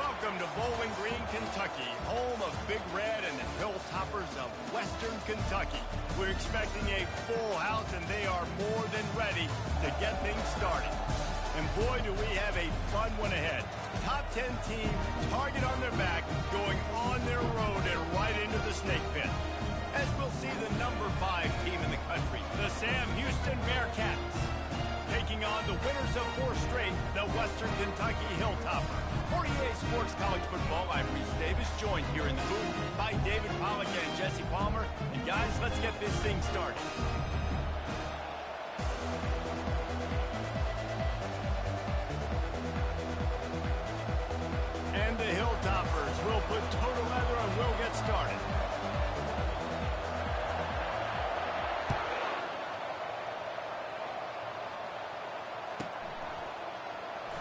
Welcome to Bowling Green, Kentucky, home of Big Red and the Hilltoppers of Western Kentucky. We're expecting a full house, and they are more than ready to get things started. And boy, do we have a fun one ahead. Top 10 team, target on their back, going on their road and right into the snake pit. As we'll see the number 5 team in the country, the Sam Houston Bearcats, taking on the winners of 4 straight, the Western Kentucky Hilltopper. For EA Sports College Football, I'm Reese Davis, joined here in the booth by David Pollack and Jesse Palmer. And guys, let's get this thing started. And the Hilltoppers will put total leather and we'll get started.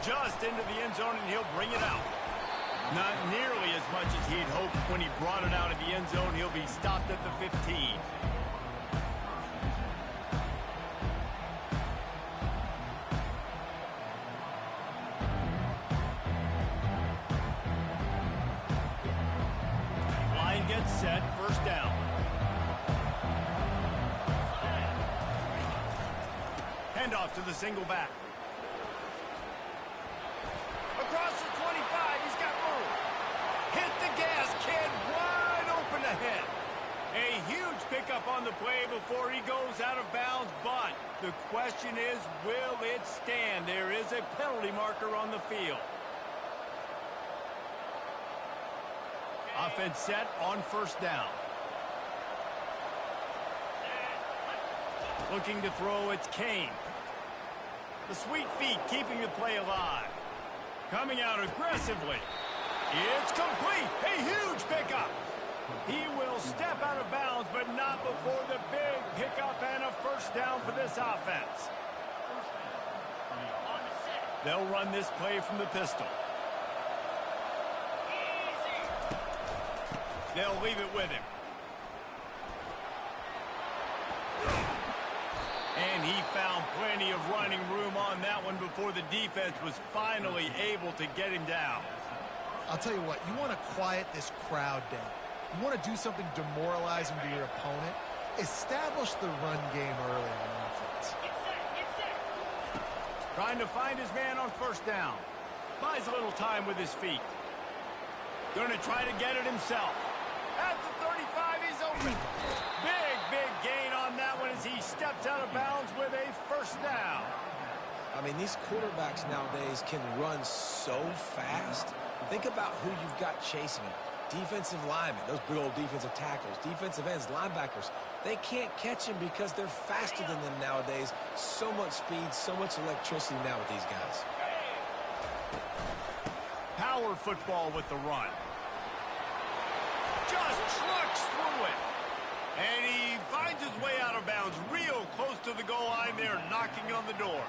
Just into the end zone, and he'll bring it out. Not nearly as much as he'd hoped when he brought it out of the end zone. He'll be stopped at the 15. Line gets set, first down. Handoff to the single back. Across the 25, he's got room. Hit the gas, kid, wide open ahead. A huge pickup on the play before he goes out of bounds, but the question is, will it stand? There is a penalty marker on the field. Offense set on first down. Looking to throw, it's Kane. The sweet feet keeping the play alive. Coming out aggressively. It's complete. A huge pickup. He will step out of bounds, but not before the big pickup and a first down for this offense. They'll run this play from the pistol. They'll leave it with him. And he found plenty of running room on that one before the defense was finally able to get him down. I'll tell you what, you want to quiet this crowd down. You want to do something demoralizing to your opponent. Establish the run game early on offense. Trying to find his man on first down. Buys a little time with his feet. Going to try to get it himself. At the 35, he's open. Big gain on that one as he steps out of bounds with a first down. I mean, these quarterbacks nowadays can run so fast. Think about who you've got chasing him. Defensive linemen, those big old defensive tackles, defensive ends, linebackers. They can't catch him because they're faster than them nowadays. So much speed, so much electricity now with these guys. Power football with the run. Just trucks through it. And he finds his way out of bounds real close to the goal line there, knocking on the door.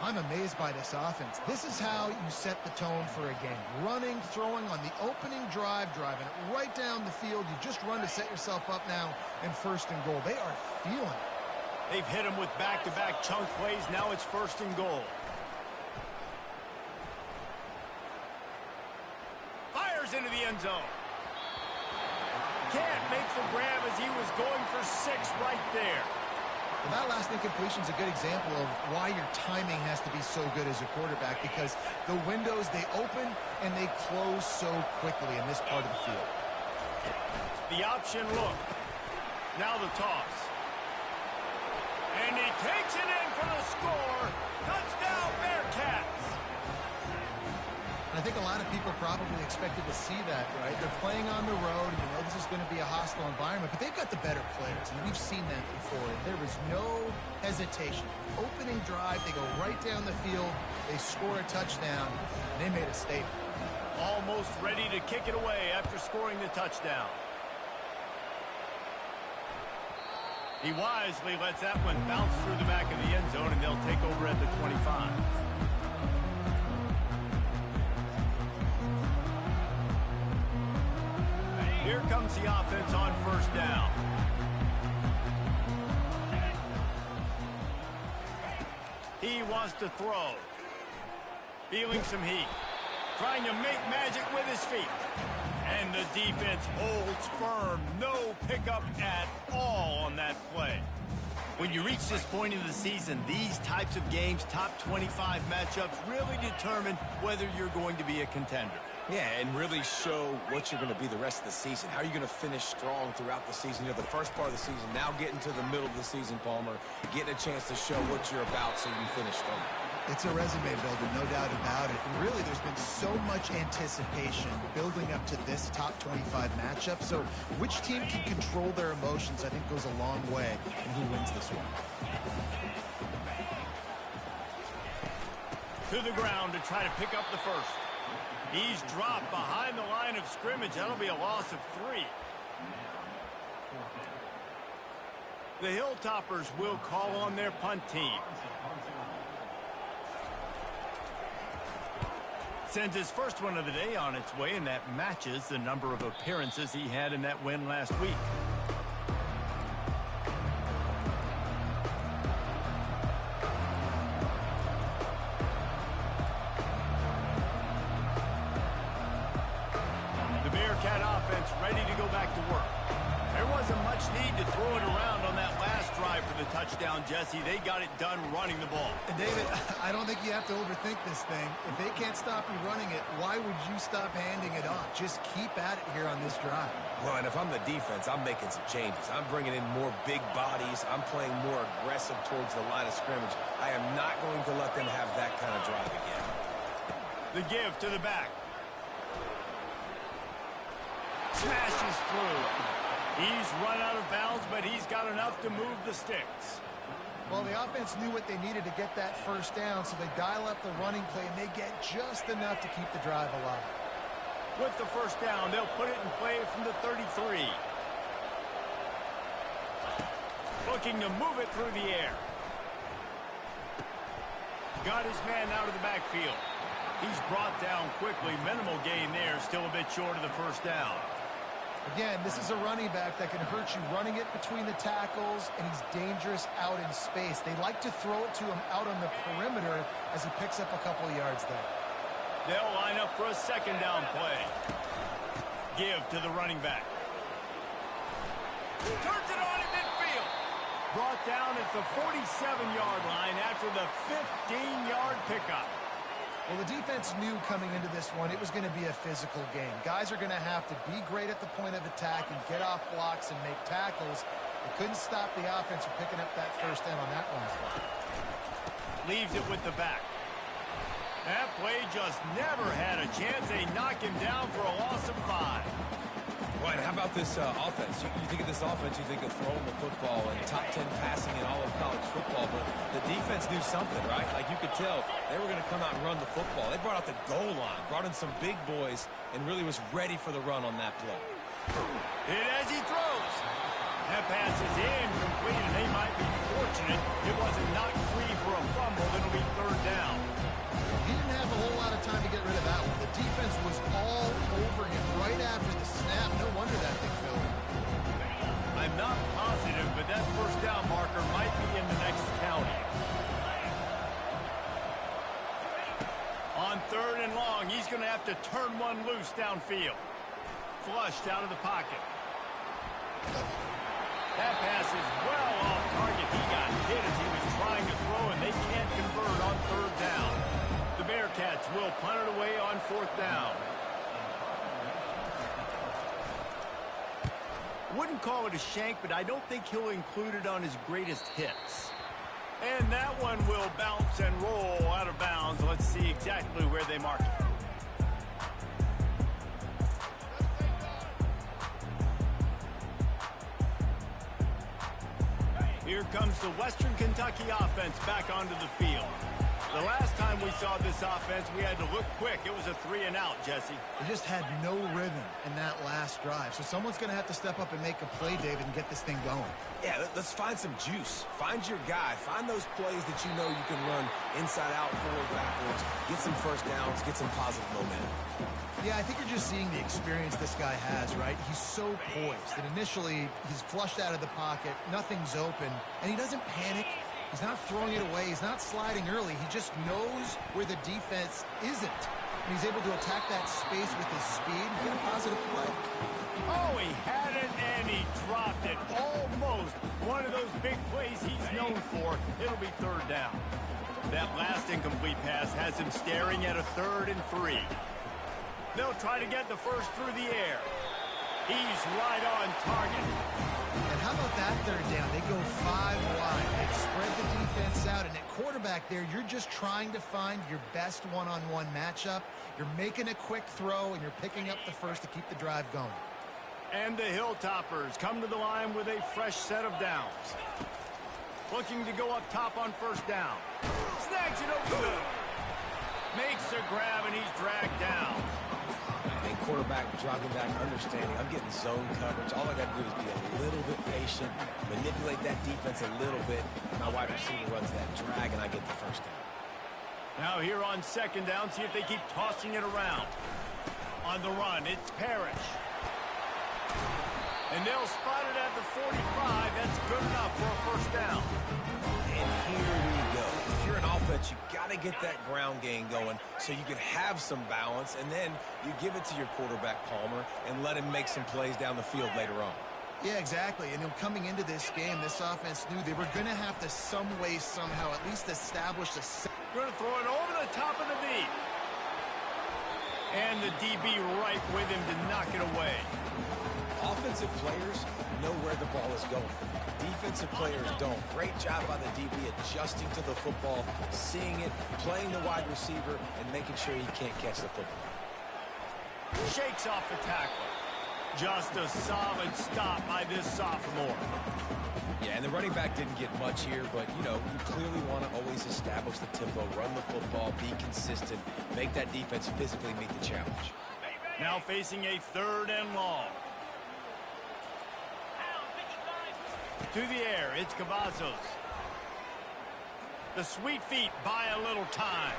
I'm amazed by this offense. This is how you set the tone for a game. Running, throwing on the opening drive, driving it right down the field. You just run to set yourself up now in first and goal. They are feeling it. They've hit him with back-to-back chunk plays. Now it's first and goal. Fires into the end zone. Can't make the grab as he was going for 6 right there. Well, that last incompletion is a good example of why your timing has to be so good as a quarterback, because the windows, they open and they close so quickly in this part of the field. The option look. Now the toss. And he takes it in for the score. Touchdown, Bearcats. I think a lot of people probably expected to see that, right? They're playing on the road. You know, this is going to be a hostile environment, but they've got the better players, and we've seen that before. And there was no hesitation. Opening drive, they go right down the field, they score a touchdown, and they made a statement. Almost ready to kick it away after scoring the touchdown. He wisely lets that one bounce through the back of the end zone, and they'll take over at the 25. Here comes the offense on first down. He wants to throw. Feeling some heat. trying to make magic with his feet. And the defense holds firm. No pickup at all on that play. When you reach this point in the season, these types of games, top 25 matchups, really determine whether you're going to be a contender. Yeah, and really show what you're going to be the rest of the season. How are you going to finish strong throughout the season? You know, the first part of the season, now getting to the middle of the season, Palmer, getting a chance to show what you're about so you can finish strong. It's a resume builder, no doubt about it. And really, there's been so much anticipation building up to this top 25 matchup. So which team can control their emotions, I think, goes a long way in who wins this one. To the ground to try to pick up the first. He's dropped behind the line of scrimmage. That'll be a loss of 3. The Hilltoppers will call on their punt team. Sends his first one of the day on its way, and that matches the number of appearances he had in that win last week. The Bearcat offense ready to go back to work. There wasn't much need to throw it around on that last drive for the touchdown, Jesse. They got it done running the ball. And David, I don't think you have to overthink this thing. If they can't stop you running it, why would you stop handing it off? Just keep at it here on this drive. Well, and if I'm the defense, I'm making some changes. I'm bringing in more big bodies. I'm playing more aggressive towards the line of scrimmage. I am not going to let them have that kind of drive again. The give to the back. Smashes through. He's run out of bounds, but he's got enough to move the sticks. Well, the offense knew what they needed to get that first down, so they dial up the running play, and they get just enough to keep the drive alive. With the first down, they'll put it in play from the 33. Looking to move it through the air. Got his man out of the backfield. He's brought down quickly. Minimal gain there, still a bit short of the first down. Again, this is a running back that can hurt you running it between the tackles, and he's dangerous out in space. They like to throw it to him out on the perimeter as he picks up a couple of yards there. They'll line up for a second down play. Give to the running back. Turns it on in midfield. Brought down at the 47-yard line after the 15-yard pickup. Well, the defense knew coming into this one it was going to be a physical game. Guys are going to have to be great at the point of attack and get off blocks and make tackles. They couldn't stop the offense from picking up that first down on that one. Leaves it with the back. That play just never had a chance. They knock him down for a loss of 5. Well, and how about this offense? You think of this offense, you think of throwing the football and top 10 passing in all of college football, but the defense knew something, right? Like you could tell they were going to come out and run the football. They brought out the goal line, brought in some big boys, and really was ready for the run on that play. Hit as he throws. That pass is incomplete, and they might be fortunate it wasn't knocked free for a fumble. It'll be third down. He didn't have a whole lot of time to get rid of that one. The defense was all over him right after the snap. No wonder that thing fell. I'm not positive, but that first down marker might be in the next county. On third and long, he's going to have to turn one loose downfield. Flushed out of the pocket. That pass is well off target. He got hit as he was trying to throw, and they can't convert on third down. The Bearcats will punt it away on fourth down. Wouldn't call it a shank, but I don't think he'll include it on his greatest hits. And that one will bounce and roll out of bounds. Let's see exactly where they mark it. Here comes the Western Kentucky offense back onto the field. The last time we saw this offense, we had to look quick. It was a 3-and-out, Jesse. They just had no rhythm in that last drive. So someone's going to have to step up and make a play, David, and get this thing going. Yeah, let's find some juice. Find your guy. Find those plays that you know you can run inside out, forward, backwards. Get some first downs. Get some positive momentum. Yeah, I think you're just seeing the experience this guy has, right? He's so poised that initially he's flushed out of the pocket, nothing's open, and he doesn't panic. He's not throwing it away. He's not sliding early. He just knows where the defense isn't. and he's able to attack that space with his speed and get a positive play. Oh, he had it, and he dropped it. Almost one of those big plays he's known for. It'll be third down. That last incomplete pass has him staring at a 3rd and 3. They'll try to get the first through the air. He's right on target. And how about that third down? They go 5 wide. They spread the defense out, and at quarterback there, you're just trying to find your best one-on-one matchup. You're making a quick throw, and you're picking up the first to keep the drive going. And the Hilltoppers come to the line with a fresh set of downs. Looking to go up top on first down. Snags it over the middle. Makes a grab, and he's dragged down. And quarterback dropping back, understanding I'm getting zone coverage. All I got to do is be a little bit patient, manipulate that defense a little bit. My wide receiver runs that drag, and I get the first down. Now here on second down, see if they keep tossing it around. On the run, it's Parrish. And they'll spot it at the 45. That's good enough for a first down. And here we go. If you're an offense, you got to get that ground game going so you can have some balance, and then you give it to your quarterback, Palmer, and let him make some plays down the field later on. Yeah, exactly. And coming into this game, this offense knew they were going to have to some way, somehow, at least establish a... Going to throw it over the top of the D. And the DB right with him to knock it away. Offensive players know where the ball is going. Defensive players don't. Great job by the DB adjusting to the football, seeing it, playing the wide receiver, and making sure he can't catch the football. Shakes off the tackle. Just a solid stop by this sophomore. Yeah, and the running back didn't get much here, but, you know, you clearly want to always establish the tempo, run the football, be consistent, make that defense physically meet the challenge. Now facing a 3rd and long. To the air, it's Cavazos. The sweet feet buy a little time.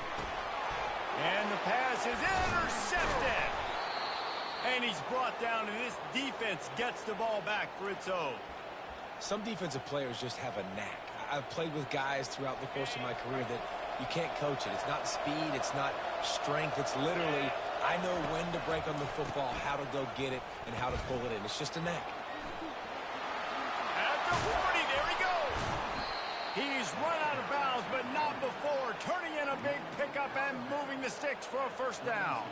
And the pass is intercepted. And he's brought down, and this defense gets the ball back for its own. Some defensive players just have a knack. I've played with guys throughout the course of my career that you can't coach it. It's not speed, it's not strength. It's literally, I know when to break on the football, how to go get it, and how to pull it in. It's just a knack. At the 40, there he goes. He's run out of bounds, but not before. Turning in a big pickup and moving the sticks for a first down.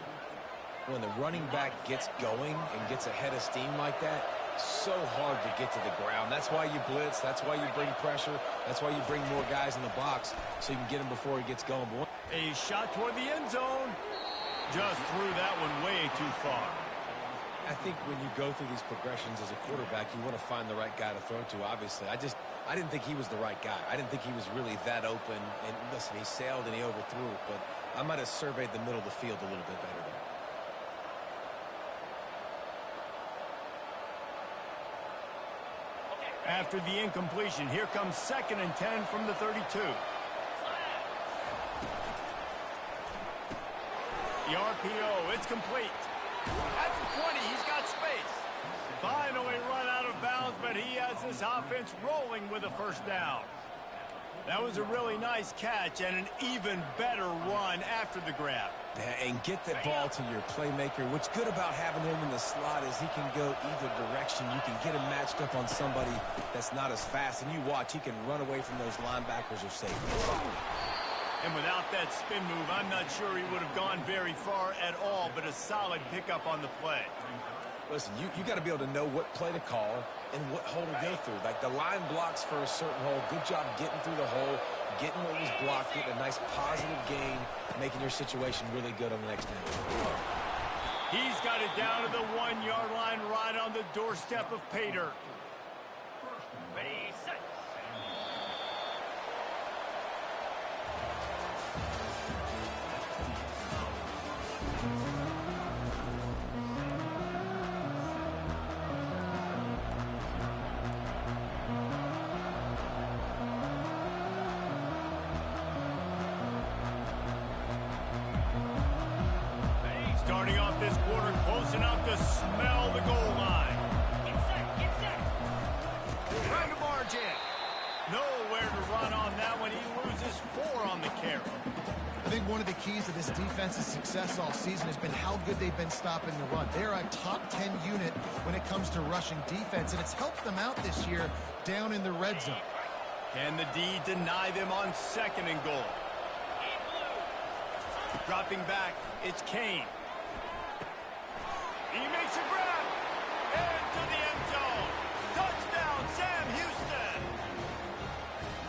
When the running back gets going and gets ahead of steam like that, so hard to get to the ground. That's why you blitz. That's why you bring pressure. That's why you bring more guys in the box so you can get him before he gets going. A shot toward the end zone. Just threw that one way too far. I think when you go through these progressions as a quarterback, you want to find the right guy to throw to, obviously. I didn't think he was the right guy. I didn't think he was really that open. And listen, he sailed and he overthrew it, but I might have surveyed the middle of the field a little bit better there. After the incompletion, here comes 2nd and 10 from the 32. The RPO, it's complete. At the 20, he's got space. Finally run out of bounds, but he has this offense rolling with a first down. That was a really nice catch and an even better run after the grab. Yeah, and get the ball to your playmaker. What's good about having him in the slot is he can go either direction. You can get him matched up on somebody that's not as fast. And you watch, he can run away from those linebackers or safeties. And without that spin move, I'm not sure he would have gone very far at all, but a solid pickup on the play. Listen, you got to be able to know what play to call and what hole to go through. Like the line blocks for a certain hole. Good job getting through the hole, getting what was blocked, getting a nice positive gain, making your situation really good on the next down. He's got it down to the 1-yard line right on the doorstep of pay dirt. Ready, set. Starting off this quarter close enough to smell the goal line. Get set. Trying to barge in. Nowhere to run on that one. He loses 4 on the carry. I think one of the keys to this defense's success all season has been how good they've been stopping the run. They're a top 10 unit when it comes to rushing defense, and it's helped them out this year down in the red zone. Can the D deny them on 2nd and goal? Dropping back, it's Kane. He makes a grab into the end zone. Touchdown, Sam Houston.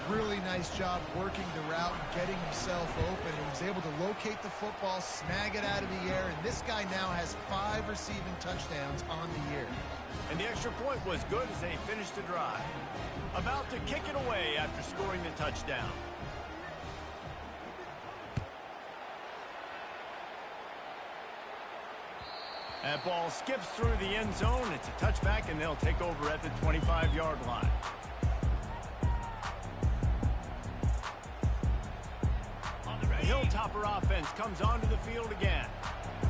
Really nice job working the route and getting himself open. He was able to locate the football, snag it out of the air, and this guy now has 5 receiving touchdowns on the year. And the extra point was good as they finished the drive. About to kick it away after scoring the touchdown. That ball skips through the end zone. It's a touchback, and they'll take over at the 25-yard line. The Hilltopper offense comes onto the field again.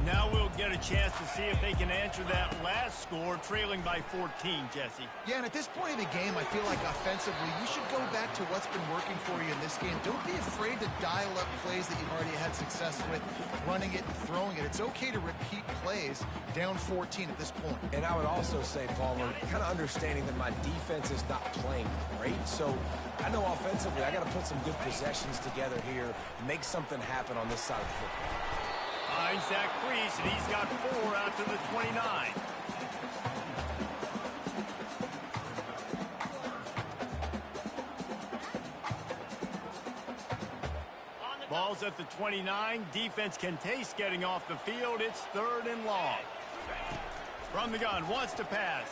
Now we'll get a chance to see if they can answer that last score, trailing by 14, Jesse. Yeah, and at this point in the game, I feel like offensively, you should go back to what's been working for you in this game. Don't be afraid to dial up plays that you've already had success with, running it and throwing it. It's okay to repeat plays down 14 at this point. And I would also say, Palmer, kind of understanding that my defense is not playing great. So I know offensively, I got to put some good possessions together here, make something happen on this side of the football. Finds that crease, and he's got 4 out to the 29. Ball's at the 29. Defense can taste getting off the field. It's 3rd and long. From the gun, wants to pass.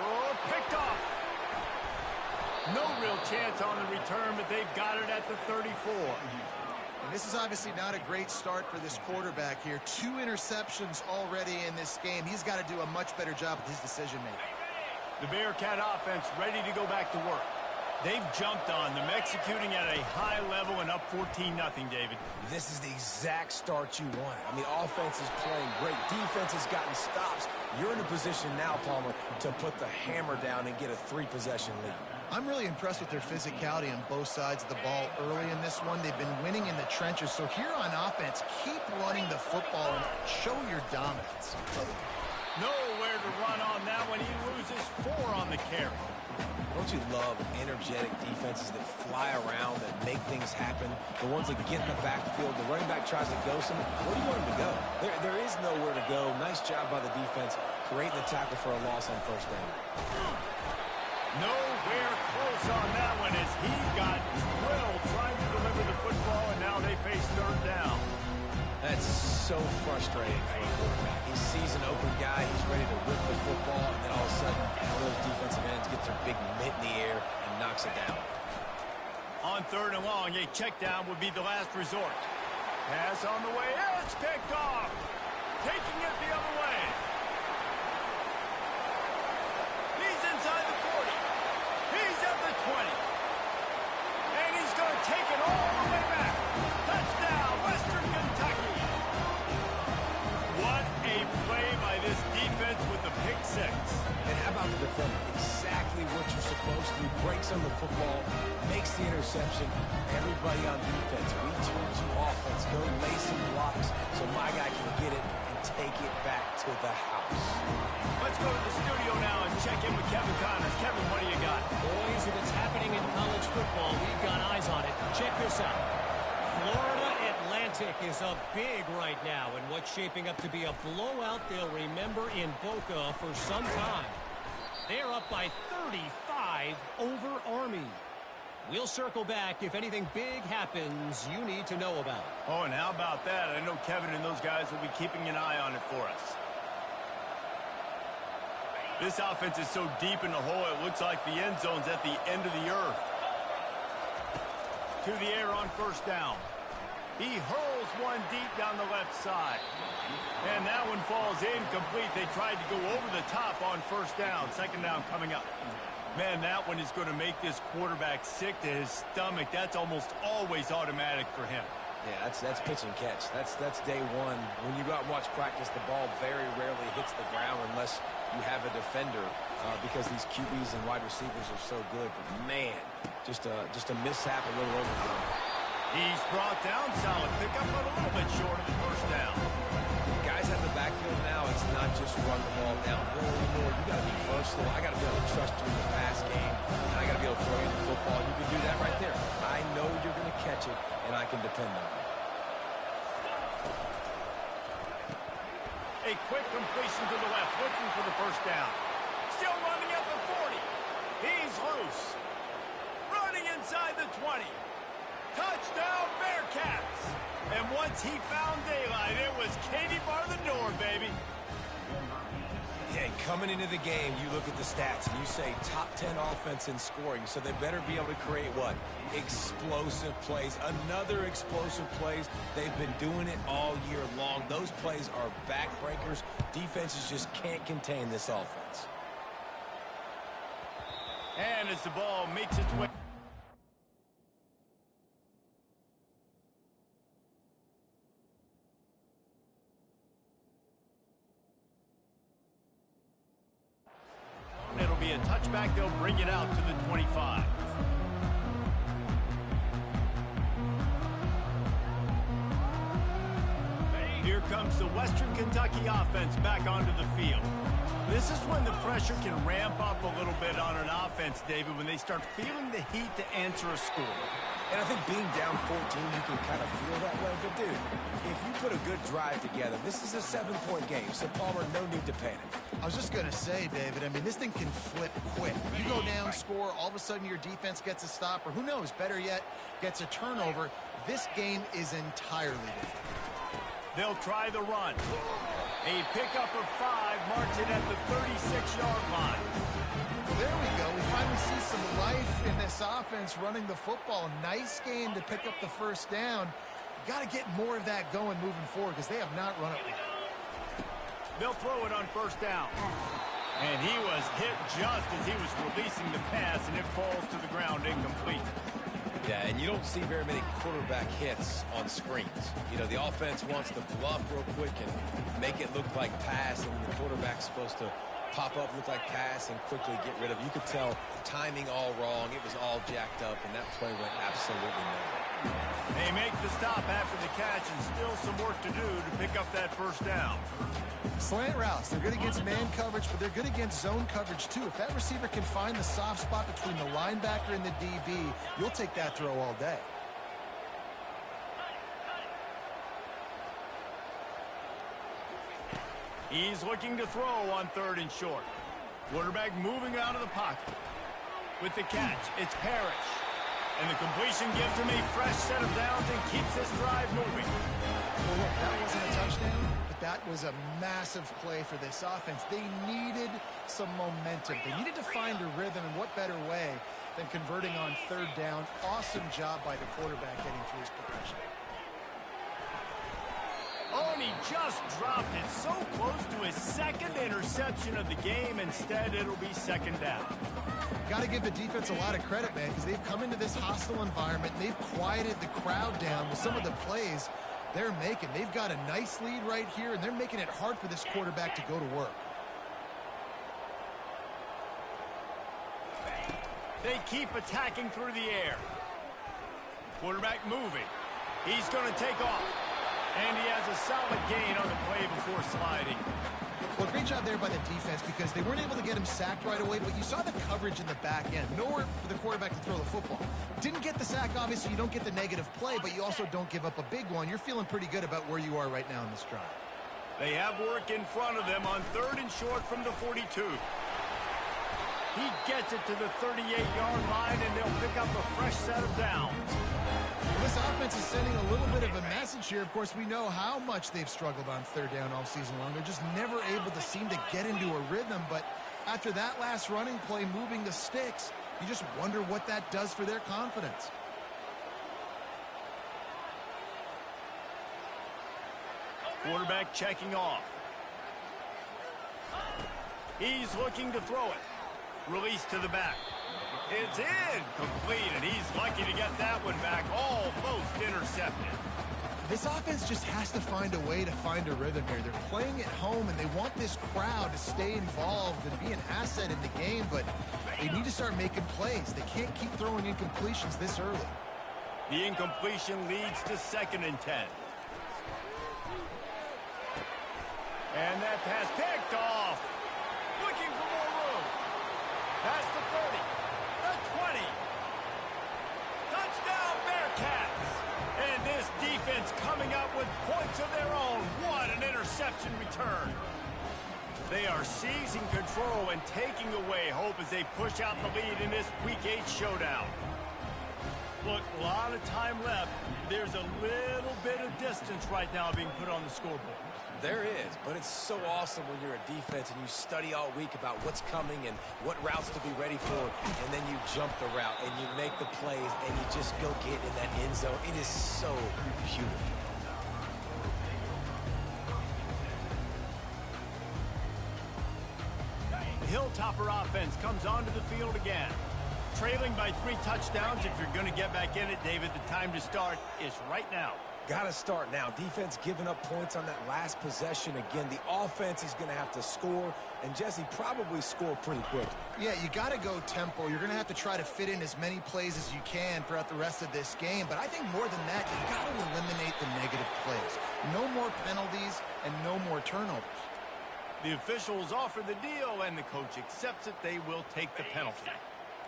Oh, picked off. No real chance on the return, but they've got it at the 34. And this is obviously not a great start for this quarterback here. 2 interceptions already in this game. He's got to do a much better job with his decision-making. The Bearcat offense ready to go back to work. They've jumped on them, executing at a high level and up 14-0, David. This is the exact start you wanted. I mean, offense is playing great. Defense has gotten stops. You're in a position now, Palmer, to put the hammer down and get a 3-possession lead. I'm really impressed with their physicality on both sides of the ball early in this one. They've been winning in the trenches. So here on offense, keep running the football and show your dominance. Nowhere to run on that one. He loses 4 on the carry. Don't you love energetic defenses that fly around, that make things happen? The ones that get in the backfield, the running back tries to go somewhere. Where do you want him to go? There is nowhere to go. Nice job by the defense, creating the tackle for a loss on 1st down. Nowhere close on that one as he got drilled trying to deliver the football, and now they face 3rd down. That's so frustrating for a quarterback. He sees an open guy, he's ready to whip the football, and then all of a sudden, one of those defensive ends gets their big mitt in the air and knocks it down. On 3rd and long, a check down would be the last resort. Pass on the way, it's picked off. Taking it the other way. He's inside the 40. He's at the 20. And he's going to take it all the way back. Touchdown, Western Kentucky. What a play by this defense with the pick 6. And how about the defender? Exactly what you're supposed to do. Breaks on the football, makes the interception. Everybody on defense returns you offense. Go lay some blocks so my guy can get it and take it back to the house. Let's go to the studio now and check in with Kevin Connors. Kevin, what do you got? Boys, if it's happening in college football, we've got eyes on it. Check this out. Florida Atlantic is up big right now, and what's shaping up to be a blowout they'll remember in Boca for some time. They're up by 35 over Army. We'll circle back if anything big happens you need to know about. Oh, and how about that? I know Kevin and those guys will be keeping an eye on it for us. This offense is so deep in the hole, it looks like the end zone's at the end of the earth. To the air on 1st down. He hurls one deep down the left side. And that one falls incomplete. They tried to go over the top on 1st down. 2nd down coming up. Man, that one is going to make this quarterback sick to his stomach. That's almost always automatic for him. Yeah, that's pitch and catch. That's day one. When you go out and watch practice, the ball very rarely hits the ground unless you have a defender because these QBs and wide receivers are so good. But man, just a mishap, a little overthrown. He's brought down. Solid pickup, but a little bit short of the first down. Guys at the backfield now, it's not just run the ball downhill anymore. You got to be versatile. I got to be able to trust you in the pass game, and I got to be able to throw you the football. You can do that right there. I know you're going to catch it, and I can depend on it. A quick completion to the left, looking for the first down. Still running at the 40. He's loose. Running inside the 20. Touchdown, Bearcats! And once he found daylight, it was Katie bar the door, baby. Yeah, coming into the game, you look at the stats and you say top 10 offense in scoring, so they better be able to create what? Explosive plays. Another explosive plays. They've been doing it all year long. Those plays are backbreakers. Defenses just can't contain this offense. And as the ball makes its way... It'll be a touchback. They'll bring it out to the 25. Here comes the Western Kentucky offense back onto the field. This is when the pressure can ramp up a little bit on an offense, David, when they start feeling the heat to answer a score. And I think being down 14, you can kind of feel that way. But, dude, if you put a good drive together, this is a 7-point game. So, Palmer, no need to panic. I was just going to say, David, I mean, this thing can flip quick. You go down, score, all of a sudden your defense gets a stop, or who knows, better yet, gets a turnover. This game is entirely different. They'll try the run. A pickup of 5 marks it at the 36-yard line. There we go. We finally see some life in this offense running the football. Nice game to pick up the first down. Got to get more of that going moving forward because they have not run it well. They'll throw it on first down. And he was hit just as he was releasing the pass, and it falls to the ground incomplete. Yeah, and you don't see very many quarterback hits on screens. You know, the offense wants to bluff real quick and make it look like pass, and the quarterback's supposed to pop up, look like pass, and quickly get rid of it. You could tell timing all wrong. It was all jacked up, and that play went absolutely nowhere. They make the stop after the catch, and still some work to do to pick up that first down. Slant routes. They're good against man coverage, but they're good against zone coverage, too. If that receiver can find the soft spot between the linebacker and the DB, you'll take that throw all day. He's looking to throw on 3rd and short. Quarterback moving out of the pocket. With the catch, it's Parrish. And the completion gives him a fresh set of downs and keeps this drive moving. Well, look, that wasn't a touchdown, but that was a massive play for this offense. They needed some momentum. They needed to find a rhythm, and what better way than converting on 3rd down. Awesome job by the quarterback getting through his progression. Oh, and he just dropped it so close to his 2nd interception of the game. Instead, it'll be 2nd down. Got to give the defense a lot of credit, man, because they've come into this hostile environment, and they've quieted the crowd down with some of the plays they're making. They've got a nice lead right here, and they're making it hard for this quarterback to go to work. They keep attacking through the air. Quarterback moving. He's going to take off. And he has a solid gain on the play before sliding. Well, great job there by the defense because they weren't able to get him sacked right away, but you saw the coverage in the back end. Nowhere for the quarterback to throw the football. Didn't get the sack, obviously. You don't get the negative play, but you also don't give up a big one. You're feeling pretty good about where you are right now in this drive. They have work in front of them on 3rd and short from the 42. He gets it to the 38-yard line, and they'll pick up a fresh set of downs. Well, this offense is sending a little bit of a message here. Of course, we know how much they've struggled on 3rd down all season long. They're just never able to seem to get into a rhythm. But after that last running play, moving the sticks, you just wonder what that does for their confidence. Quarterback checking off. He's looking to throw it. Release to the back. It's in. Complete, and he's lucky to get that one back. Almost intercepted. This offense just has to find a way to find a rhythm here. They're playing at home, and they want this crowd to stay involved and be an asset in the game, but they need to start making plays. They can't keep throwing incompletions this early. The incompletion leads to 2nd and 10. And that pass picked off. Looking for more room. Past the 30. The 20. Touchdown, Bearcats. And this defense coming up with points of their own. What an interception return. They are seizing control and taking away hope as they push out the lead in this Week 8 showdown. Look, a lot of time left. There's a little bit of distance right now being put on the scoreboard. There is, but it's so awesome when you're a defense and you study all week about what's coming and what routes to be ready for, and then you jump the route and you make the plays and you just go get in that end zone. It is so beautiful. The Hilltopper offense comes onto the field again. Trailing by 3 touchdowns. If you're going to get back in it, David, the time to start is right now. Got to start now. Defense giving up points on that last possession. Again, the offense is going to have to score, and Jesse probably score pretty quick. Yeah, you got to go tempo. You're going to have to try to fit in as many plays as you can throughout the rest of this game. But I think more than that, you got to eliminate the negative plays. No more penalties and no more turnovers. The officials offer the deal, and the coach accepts it. They will take the penalty.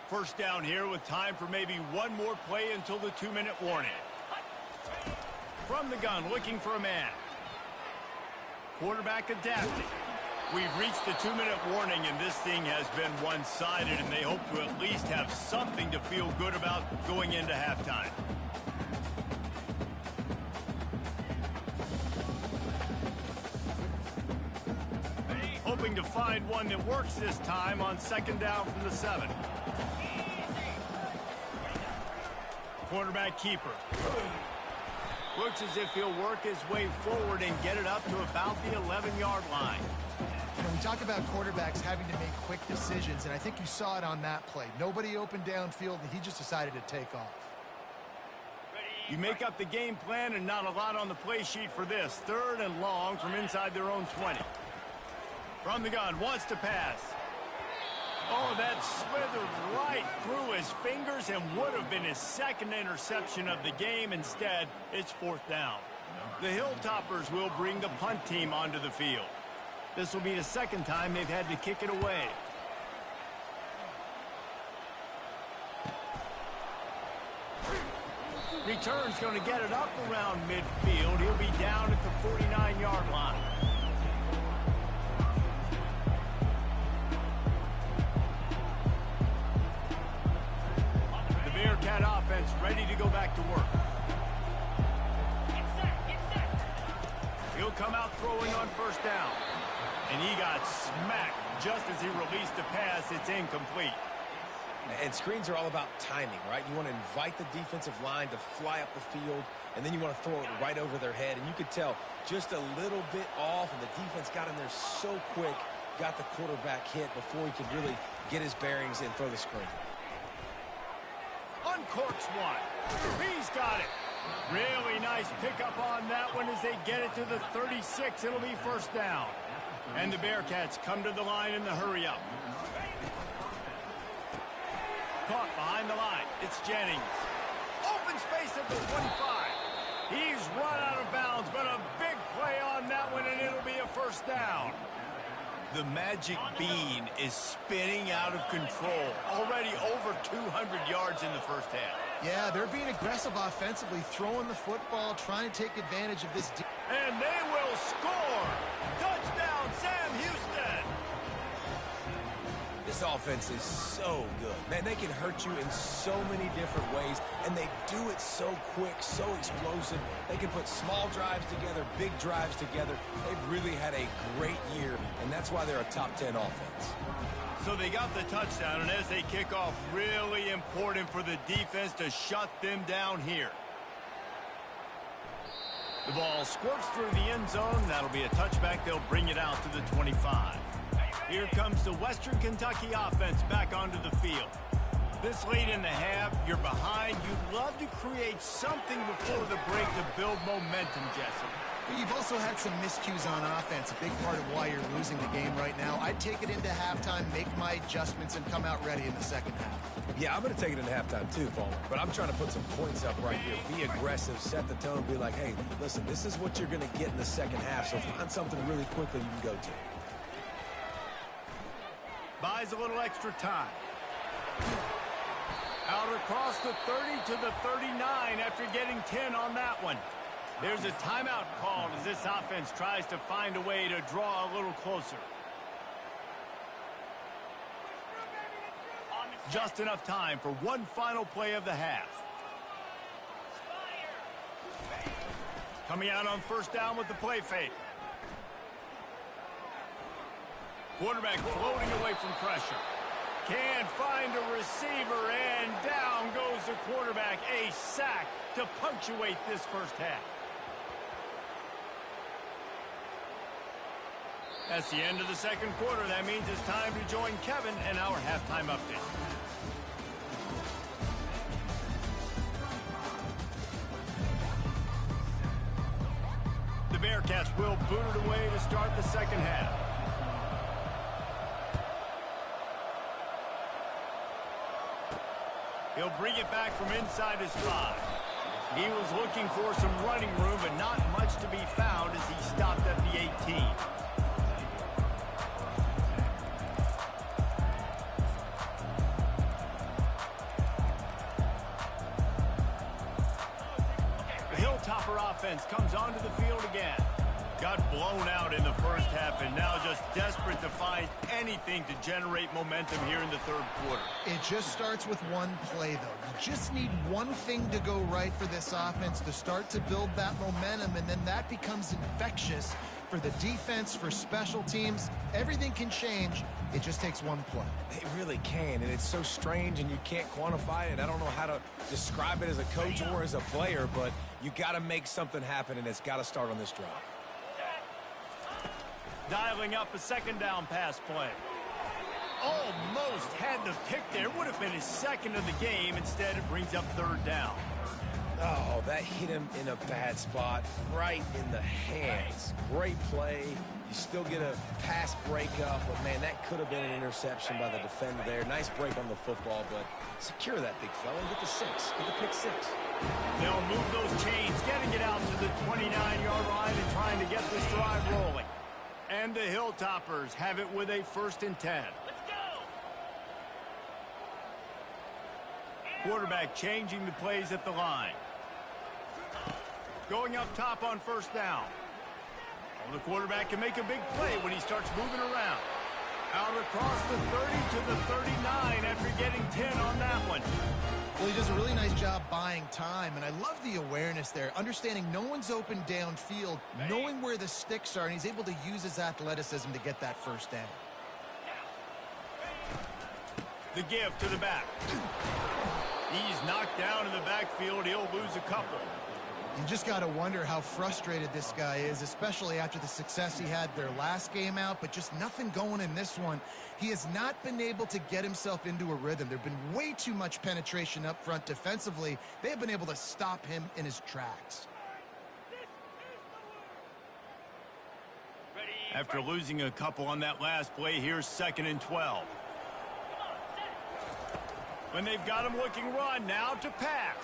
First down here with time for maybe one more play until the 2-minute warning. From the gun, looking for a man. Quarterback adapting. We've reached the 2-minute warning, and this thing has been one-sided, and they hope to at least have something to feel good about going into halftime. Hoping to find one that works this time on 2nd down from the 7. Quarterback keeper. Looks as if he'll work his way forward and get it up to about the 11-yard line. When we talk about quarterbacks having to make quick decisions, and I think you saw it on that play. Nobody open downfield, and he just decided to take off. You make up the game plan and not a lot on the play sheet for this. 3rd and long from inside their own 20. From the gun, wants to pass. Oh, that slithered right through his fingers and would have been his 2nd interception of the game. Instead, it's 4th down. The Hilltoppers will bring the punt team onto the field. This will be the 2nd time they've had to kick it away. Return's going to get it up around midfield. He'll be down at the 49-yard line. Bearcat offense ready to go back to work. He'll come out throwing on 1st down. And he got smacked just as he released the pass. It's incomplete. And screens are all about timing, right? You want to invite the defensive line to fly up the field, and then you want to throw it right over their head. And you could tell just a little bit off, and the defense got in there so quick, got the quarterback hit before he could really get his bearings and throw the screen. Uncorks one. He's got it. Really nice pickup on that one as they get it to the 36. It'll be 1st down. And the Bearcats come to the line in the hurry-up. Caught behind the line. It's Jennings. Open space at the 25. He's run out of bounds, but a big play on that one, and it'll be a 1st down. The magic bean is spinning out of control. Already over 200 yards in the 1st half. Yeah, they're being aggressive offensively, throwing the football, trying to take advantage of this. And they will score. Touchdown, Sam Houston. This offense is so good. Man, they can hurt you in so many different ways, and they do it so quick, so explosive. They can put small drives together, big drives together. They've really had a great year, and that's why they're a top 10 offense. So they got the touchdown, and as they kick off, really important for the defense to shut them down here. The ball squirts through the end zone. That'll be a touchback. They'll bring it out to the 25. Here comes the Western Kentucky offense back onto the field. This late in the half, you're behind. You'd love to create something before the break to build momentum, Jesse. But you've also had some miscues on offense, a big part of why you're losing the game right now. I'd take it into halftime, make my adjustments, and come out ready in the second half. Yeah, I'm going to take it into halftime too, Paul. But I'm trying to put some points up right here. Be aggressive, set the tone, be like, hey, listen, this is what you're going to get in the second half, so find something really quickly you can go to. Buys a little extra time. Out across the 30 to the 39 after getting 10 on that one. There's a timeout called as this offense tries to find a way to draw a little closer. Just enough time for one final play of the half. Coming out on first down with the play fake. Quarterback floating away from pressure. Can't find a receiver, and down goes the quarterback. A sack to punctuate this first half. That's the end of the second quarter. That means it's time to join Kevin and our halftime update. The Bearcats will boot it away to start the second half. He'll bring it back from inside his 5. He was looking for some running room, but not much to be found as he stopped at the 18. The Hilltopper offense comes onto the field again. Got blown out in the first half and now just desperate to find anything to generate momentum here in the third quarter. It just starts with one play, though. You just need one thing to go right for this offense to start to build that momentum, and then that becomes infectious for the defense, for special teams. Everything can change. It just takes one play. It really can, and it's so strange, and you can't quantify it. I don't know how to describe it as a coach or as a player, but you got to make something happen, and it's got to start on this drive. Dialing up a second down pass play. Almost had the pick there. Would have been his second of the game. Instead, it brings up third down. Oh, that hit him in a bad spot, right in the hands. Great play. You still get a pass breakup, but, man, that could have been an interception by the defender there. Nice break on the football, but secure that big fella and get the 6. Get the pick 6. They'll move those chains, getting it out to the 29-yard line and trying to get this drive rolling. And the Hilltoppers have it with a 1st and 10. Let's go! Quarterback changing the plays at the line. Going up top on first down. Well, the quarterback can make a big play when he starts moving around. Out across the 30 to the 39 after getting 10 on that one. Well, he does a really nice job buying time, and I love the awareness there, understanding no one's open downfield, knowing where the sticks are, and he's able to use his athleticism to get that first down. The give to the back. He's knocked down in the backfield. He'll lose a couple. You just got to wonder how frustrated this guy is, especially after the success he had their last game out, but just nothing going in this one. He has not been able to get himself into a rhythm. There have been way too much penetration up front defensively. They have been able to stop him in his tracks. After losing a couple on that last play, here's 2nd and 12. When they've got him looking run, now to pass.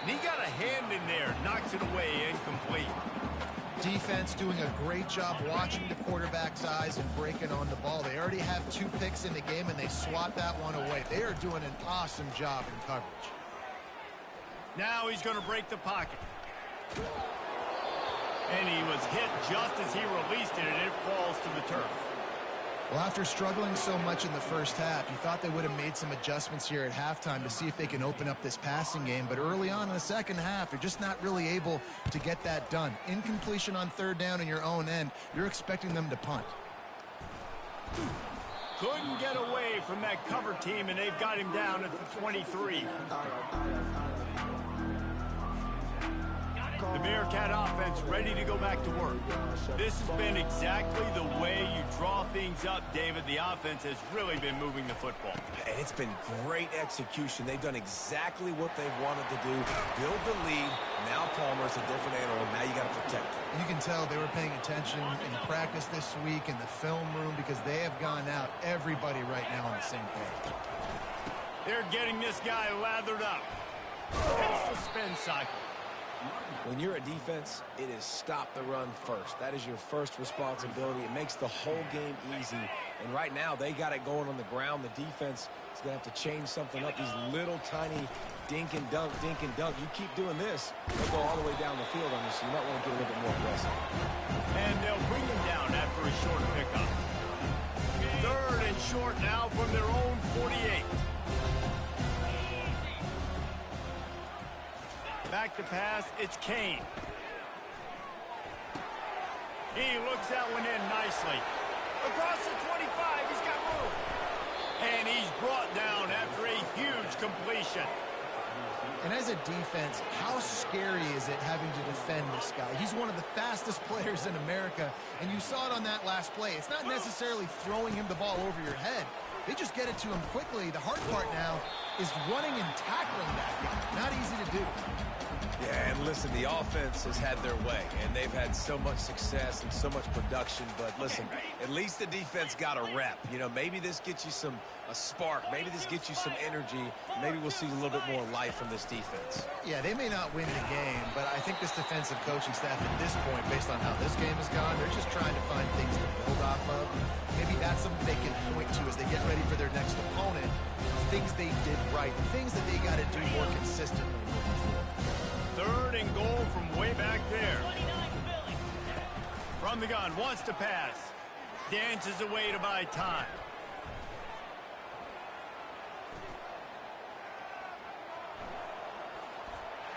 And he got a hand in there, knocks it away, incomplete. Defense doing a great job watching the quarterback's eyes and breaking on the ball. They already have 2 picks in the game, and they swat that one away. They are doing an awesome job in coverage. Now he's going to break the pocket. And he was hit just as he released it, and it falls to the turf. Well, after struggling so much in the first half, you thought they would have made some adjustments here at halftime to see if they can open up this passing game. But early on in the second half, they're just not really able to get that done. Incompletion on third down in your own end, you're expecting them to punt. Couldn't get away from that cover team, and they've got him down at the 23. Call The Bearcat offense ready to go back to work. This has been exactly the way you draw things up, David. The offense has really been moving the football. And it's been great execution. They've done exactly what they've wanted to do. Build the lead. Now Palmer's a different animal. Now you got to protect him. You can tell they were paying attention in practice this week in the film room because they have gone out, everybody right now on the same page. They're getting this guy lathered up. It's the spin cycle. When you're a defense, it is stop the run first. That is your first responsibility. It makes the whole game easy. And right now, they got it going on the ground. The defense is going to have to change something up. These little tiny dink and dunk, dink and dunk. You keep doing this, they'll go all the way down the field on you, so you might want to get a little bit more aggressive. And they'll bring him down after a short pickup. 3rd and short now from their own 48. Back to pass, it's Kane. He looks that one in nicely. Across the 25, he's got room. And he's brought down after a huge completion. And as a defense, how scary is it having to defend this guy? He's one of the fastest players in America, and you saw it on that last play. It's not necessarily throwing him the ball over your head. They just get it to him quickly. The hard part now is running and tackling that guy. Not easy to do. Yeah, and listen, the offense has had their way, and they've had so much success and so much production. But listen, at least the defense got a rep. You know, maybe this gets you a spark. Maybe this gets you some energy. Maybe we'll see a little bit more life from this defense. Yeah, they may not win the game, but I think this defensive coaching staff at this point, based on how this game has gone, they're just trying to find things to build off of. Maybe that's something they can point to as they get ready for their next opponent. Things they did right, things that they got to do more consistently moving forward. 3rd and goal from way back there. From the gun, wants to pass. Dances away to buy time.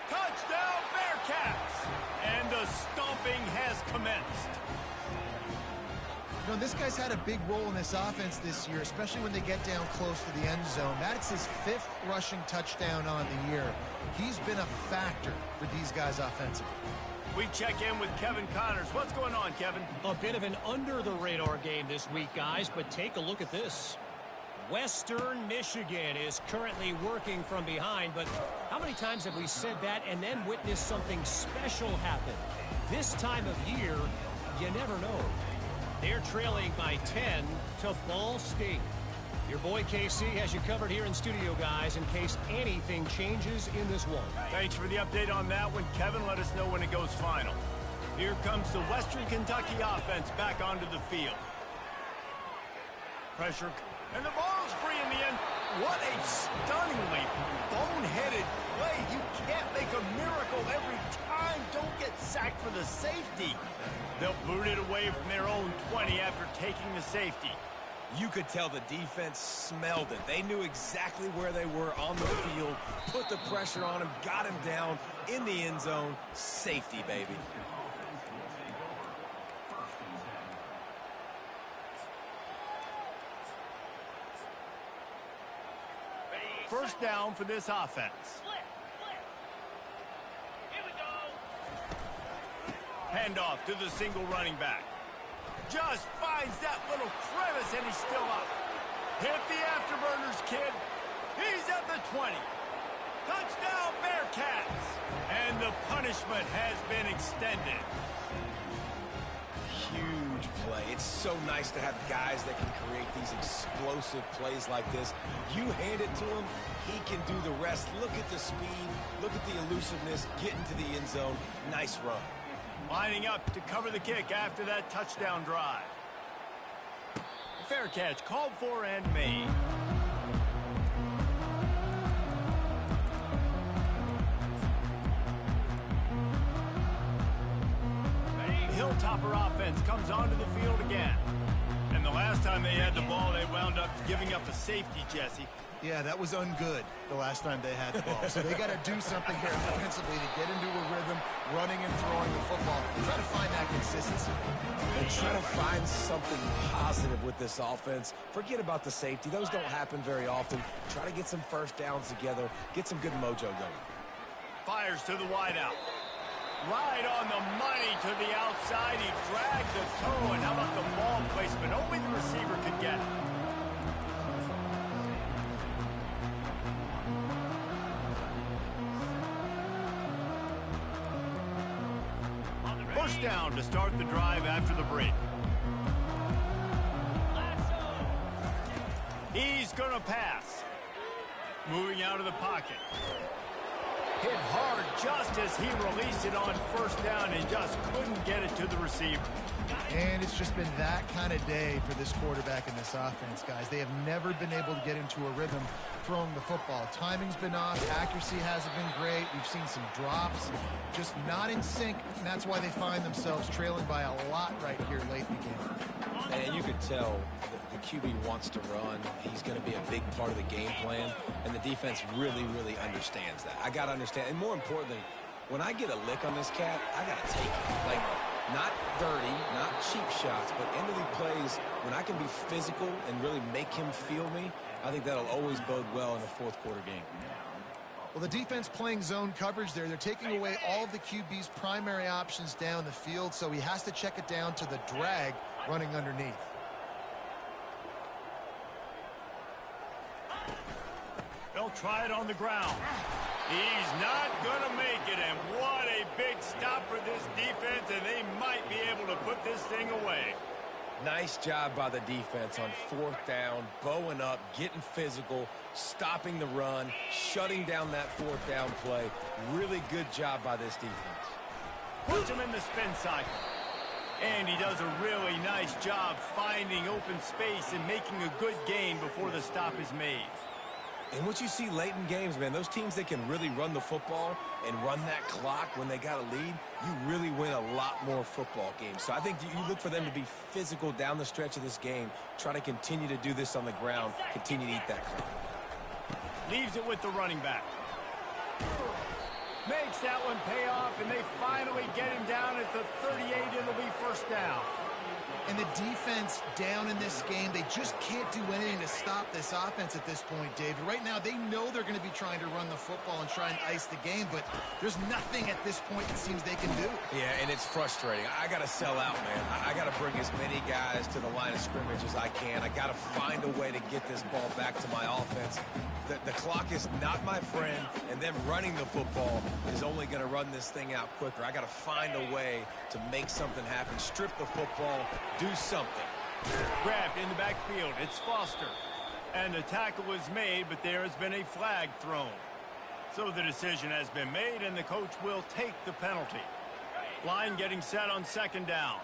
Touchdown Bearcats! And the stomping has commenced. You know, this guy's had a big role in this offense this year, especially when they get down close to the end zone. That's his 5th rushing touchdown on the year. He's been a factor for these guys offensively. We check in with Kevin Connors. What's going on, Kevin? A bit of an under-the-radar game this week, guys, but take a look at this. Western Michigan is currently working from behind, but how many times have we said that and then witnessed something special happen? This time of year, you never know. They're trailing by 10 to Ball State. Your boy KC has you covered here in studio, guys, in case anything changes in this one. Thanks for the update on that one, Kevin. Let us know when it goes final. Here comes the Western Kentucky offense back onto the field. Pressure, and the ball's free in the end. What a stunningly boneheaded play. You can't make a miracle every time. Don't get sacked for the safety. They'll boot it away from their own 20 after taking the safety. You could tell the defense smelled it. They knew exactly where they were on the field, put the pressure on him, got him down in the end zone. Safety, baby. First down for this offense. Handoff to the single running back. Just finds that little crevice, and he's still up. Hit the afterburners, kid. He's at the 20. Touchdown, Bearcats. And the punishment has been extended. Huge play. It's so nice to have guys that can create these explosive plays like this. You hand it to him, he can do the rest. Look at the speed. Look at the elusiveness. Get into the end zone. Nice run. Lining up to cover the kick after that touchdown drive. Fair catch called for and made. The Hilltopper offense comes onto the field again. And the last time they had the ball, they wound up giving up a safety, Jesse. Yeah, that was ungood the last time they had the ball. So they got to do something here offensively to get into a rhythm, running and throwing the football. Try to find that consistency. And try to find something positive with this offense. Forget about the safety. Those don't happen very often. Try to get some first downs together. Get some good mojo going. Fires to the wideout. Right on the money to the outside. He dragged the toe, and how about the ball placement? Only the receiver could get it. First down to start the drive after the break. He's going to pass. Moving out of the pocket. Hit hard just as he released it on first down and just couldn't get it to the receiver. And it's just been that kind of day for this quarterback in this offense, guys. They have never been able to get into a rhythm throwing the football. Timing's been off. Accuracy hasn't been great. We've seen some drops, just not in sync, and that's why they find themselves trailing by a lot right here late in the game. And you could tell the QB wants to run. He's going to be a big part of the game plan, and the defense really, really understands that. I got to understand, and more importantly, when I get a lick on this cat, I got to take it. Like, not dirty, not cheap shots, but end-of-league plays, when I can be physical and really make him feel me, I think that'll always bode well in a fourth-quarter game. Well, the defense playing zone coverage there. They're taking away all of the QB's primary options down the field, so he has to check it down to the drag running underneath. They'll try it on the ground. He's not going to make it, and what a big stop for this defense, and they might be able to put this thing away. Nice job by the defense on fourth down, bowing up, getting physical, stopping the run, shutting down that fourth down play. Really good job by this defense. Puts him in the spin cycle. And he does a really nice job finding open space and making a good gain before the stop is made. And what you see late in games, man, those teams that can really run the football and run that clock when they got a lead, you really win a lot more football games. So I think you look for them to be physical down the stretch of this game, try to continue to do this on the ground, continue to eat that clock. Leaves it with the running back. Makes that one pay off, and they finally get him down at the 38. It'll be first down. And the defense down in this game, they just can't do anything to stop this offense at this point, David. Right now, they know they're going to be trying to run the football and try and ice the game, but there's nothing at this point it seems they can do. Yeah, and it's frustrating. I got to sell out, man. I got to bring as many guys to the line of scrimmage as I can. I got to find a way to get this ball back to my offense. The clock is not my friend, and them running the football is only going to run this thing out quicker. I got to find a way to make something happen, strip the football, do something. Grabbed in the backfield. It's Foster. And the tackle is made, but there has been a flag thrown. So the decision has been made, and the coach will take the penalty. Line getting set on second down.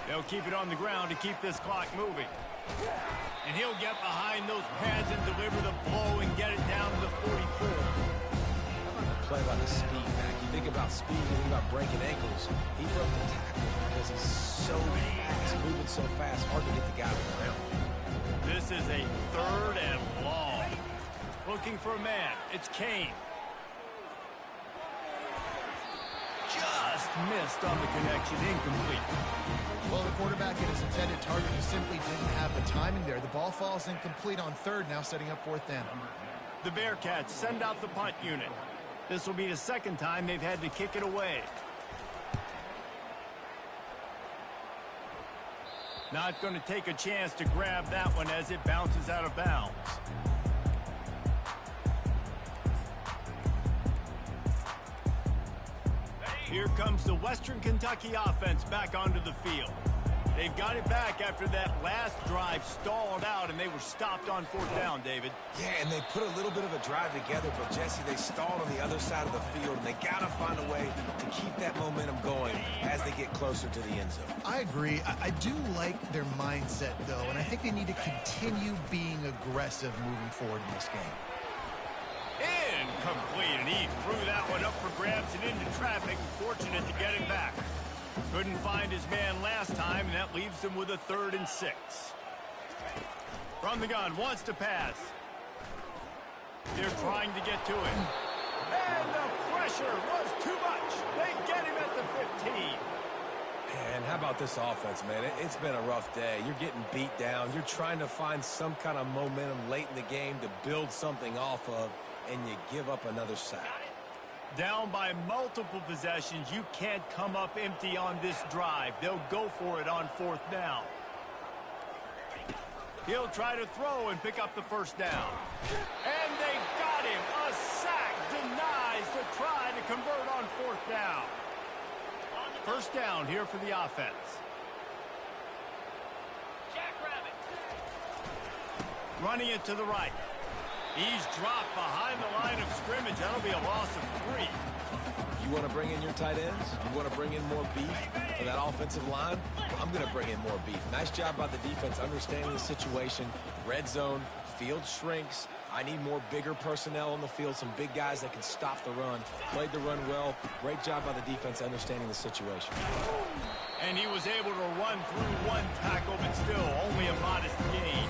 They'll keep it on the ground to keep this clock moving. And he'll get behind those pads and deliver the blow and get it down to the 44. How about the play by the speed back? You think about speed, you think about breaking ankles. He broke the tackle because he's so fast, moving so fast, hard to get the guy to the ground. This is a third and long. Looking for a man. It's Kane. Just missed on the connection, incomplete. Well, the quarterback at his intended target just simply didn't have the timing there. The ball falls incomplete on third, now setting up fourth down. The Bearcats send out the punt unit. This will be the second time they've had to kick it away. Not going to take a chance to grab that one as it bounces out of bounds. Here comes the Western Kentucky offense back onto the field. They've got it back after that last drive stalled out, and they were stopped on fourth down, David. Yeah, and they put a little bit of a drive together, but, Jesse, they stalled on the other side of the field, and they got to find a way to keep that momentum going as they get closer to the end zone. I agree. I do like their mindset, though, and I think they need to continue being aggressive moving forward in this game. Incomplete, and he threw that one up for grabs and into traffic. Fortunate to get it back. Couldn't find his man last time, and that leaves him with a 3rd and 6. From the gun, wants to pass. They're trying to get to him. And the pressure was too much. They get him at the 15. And how about this offense, man? It's been a rough day. You're getting beat down. You're trying to find some kind of momentum late in the game to build something off of. and you give up another sack. Down by multiple possessions, you can't come up empty on this drive. They'll go for it on 4th down. He'll try to throw and pick up the first down. And they got him. A sack denies to try to convert on 4th down. First down here for the offense. Running it to the right. He's dropped behind the line of scrimmage. That'll be a loss of 3. You want to bring in your tight ends? You want to bring in more beef for that offensive line? I'm going to bring in more beef. Nice job by the defense understanding the situation. Red zone, field shrinks. I need more bigger personnel on the field, some big guys that can stop the run. Played the run well. Great job by the defense understanding the situation. And he was able to run through one tackle, but still only a modest gain.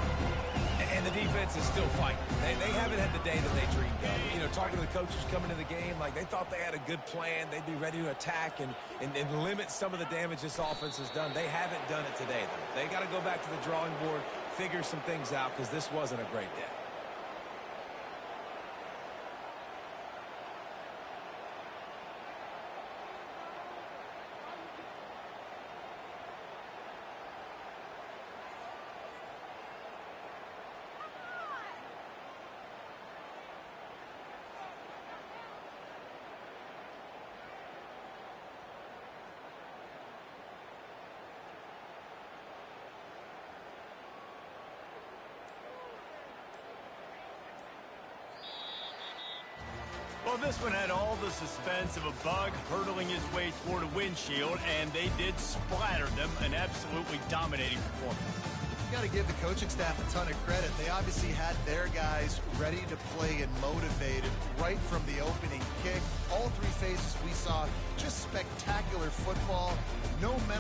And the defense is still fighting. They haven't had the day that they dreamed of. You know, talking to the coaches coming to the game, like they thought they had a good plan. They'd be ready to attack and limit some of the damage this offense has done. They haven't done it today, though. They got to go back to the drawing board, figure some things out, because this wasn't a great day. Well, this one had all the suspense of a bug hurtling his way toward a windshield, and they did splatter them. An absolutely dominating performance. You got to give the coaching staff a ton of credit. They obviously had their guys ready to play and motivated right from the opening kick. All 3 phases we saw just spectacular football. No